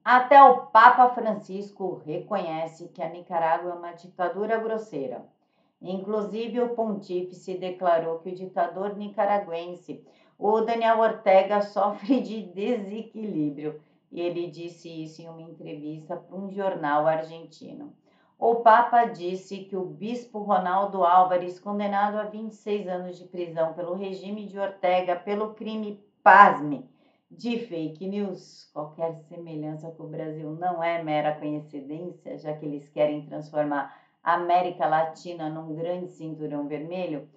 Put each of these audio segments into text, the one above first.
Até o Papa Francisco reconhece que a Nicarágua é uma ditadura grosseira. Inclusive, o pontífice declarou que o ditador nicaragüense, o Daniel Ortega, sofre de desequilíbrio. E ele disse isso em uma entrevista para um jornal argentino. O Papa disse que o bispo Ronaldo Álvares, condenado a 26 anos de prisão pelo regime de Ortega pelo crime, pasme, de fake news, qualquer semelhança com o Brasil não é mera coincidência, já que eles querem transformar a América Latina num grande cinturão vermelho.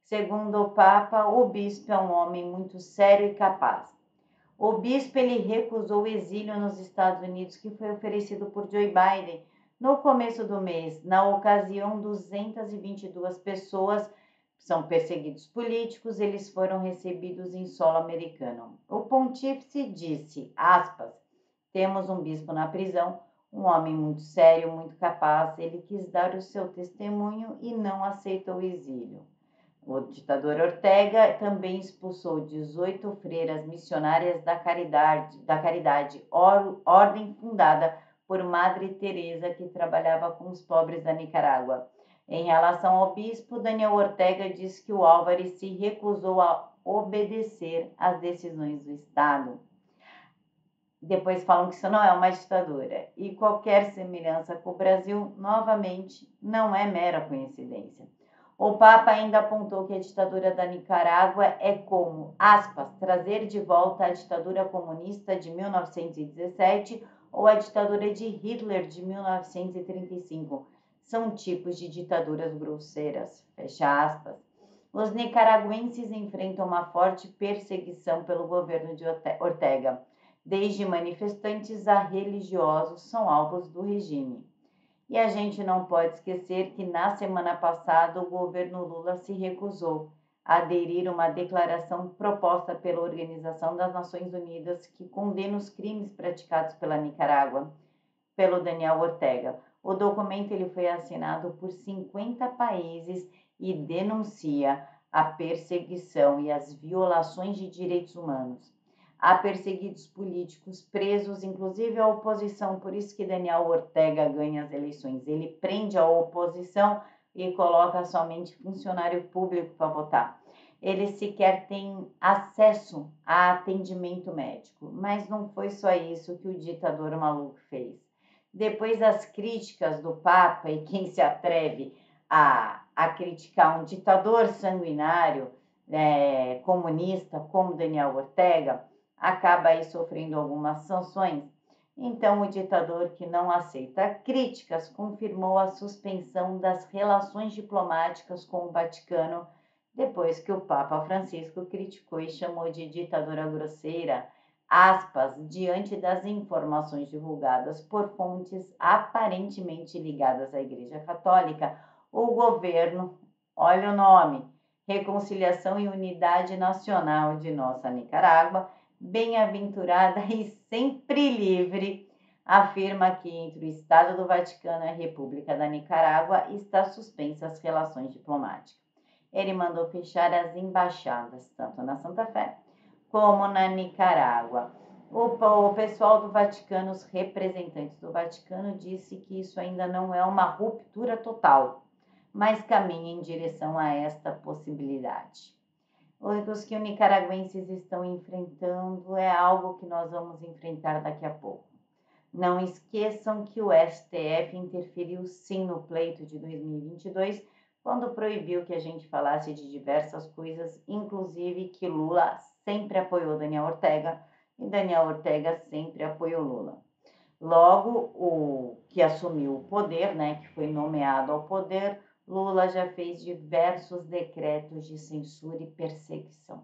Segundo o Papa, o bispo é um homem muito sério e capaz. O bispo ele recusou o exílio nos Estados Unidos que foi oferecido por Joe Biden. No começo do mês, na ocasião, 222 pessoas são perseguidos políticos, eles foram recebidos em solo americano. O pontífice disse, aspas, temos um bispo na prisão, um homem muito sério, muito capaz, ele quis dar o seu testemunho e não aceitou o exílio. O ditador Ortega também expulsou 18 freiras missionárias da caridade, ordem fundada por Madre Teresa, que trabalhava com os pobres da Nicarágua. Em relação ao bispo, Daniel Ortega diz que o Álvares se recusou a obedecer às decisões do Estado. Depois falam que isso não é uma ditadura. E qualquer semelhança com o Brasil, novamente, não é mera coincidência. O Papa ainda apontou que a ditadura da Nicarágua é como, aspas, trazer de volta a ditadura comunista de 1917 ou a ditadura de Hitler de 1935. São tipos de ditaduras grosseiras, fecha aspas. Os nicaragüenses enfrentam uma forte perseguição pelo governo de Ortega. Desde manifestantes a religiosos são alvos do regime. E a gente não pode esquecer que na semana passada o governo Lula se recusou a aderir a uma declaração proposta pela Organização das Nações Unidas que condena os crimes praticados pela Nicarágua, pelo Daniel Ortega. O documento ele foi assinado por 50 países e denuncia a perseguição e as violações de direitos humanos. Há perseguidos políticos presos, inclusive a oposição, por isso que Daniel Ortega ganha as eleições. Ele prende a oposição e coloca somente funcionário público para votar. Ele sequer tem acesso a atendimento médico, mas não foi só isso que o ditador maluco fez. Depois das críticas do Papa e quem se atreve a criticar um ditador sanguinário, comunista como Daniel Ortega, acaba aí sofrendo algumas sanções. Então, o ditador que não aceita críticas confirmou a suspensão das relações diplomáticas com o Vaticano, depois que o Papa Francisco criticou e chamou de ditadura grosseira, aspas, diante das informações divulgadas por fontes aparentemente ligadas à Igreja Católica, o governo, olha o nome, Reconciliação e Unidade Nacional de nossa Nicarágua, bem-aventurada e sempre livre, afirma que entre o Estado do Vaticano e a República da Nicarágua está suspensa as relações diplomáticas. Ele mandou fechar as embaixadas, tanto na Santa Fé como na Nicarágua. O pessoal do Vaticano, os representantes do Vaticano, disse que isso ainda não é uma ruptura total, mas caminha em direção a esta possibilidade. Os que os nicaragüenses estão enfrentando é algo que nós vamos enfrentar daqui a pouco. Não esqueçam que o STF interferiu sim no pleito de 2022, quando proibiu que a gente falasse de diversas coisas, inclusive que Lula sempre apoiou Daniel Ortega e Daniel Ortega sempre apoiou Lula. Logo, o que assumiu o poder, que foi nomeado ao poder, Lula já fez diversos decretos de censura e perseguição.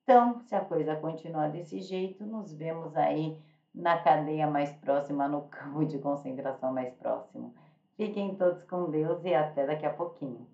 Então, se a coisa continuar desse jeito, nos vemos aí na cadeia mais próxima, no campo de concentração mais próximo. Fiquem todos com Deus e até daqui a pouquinho.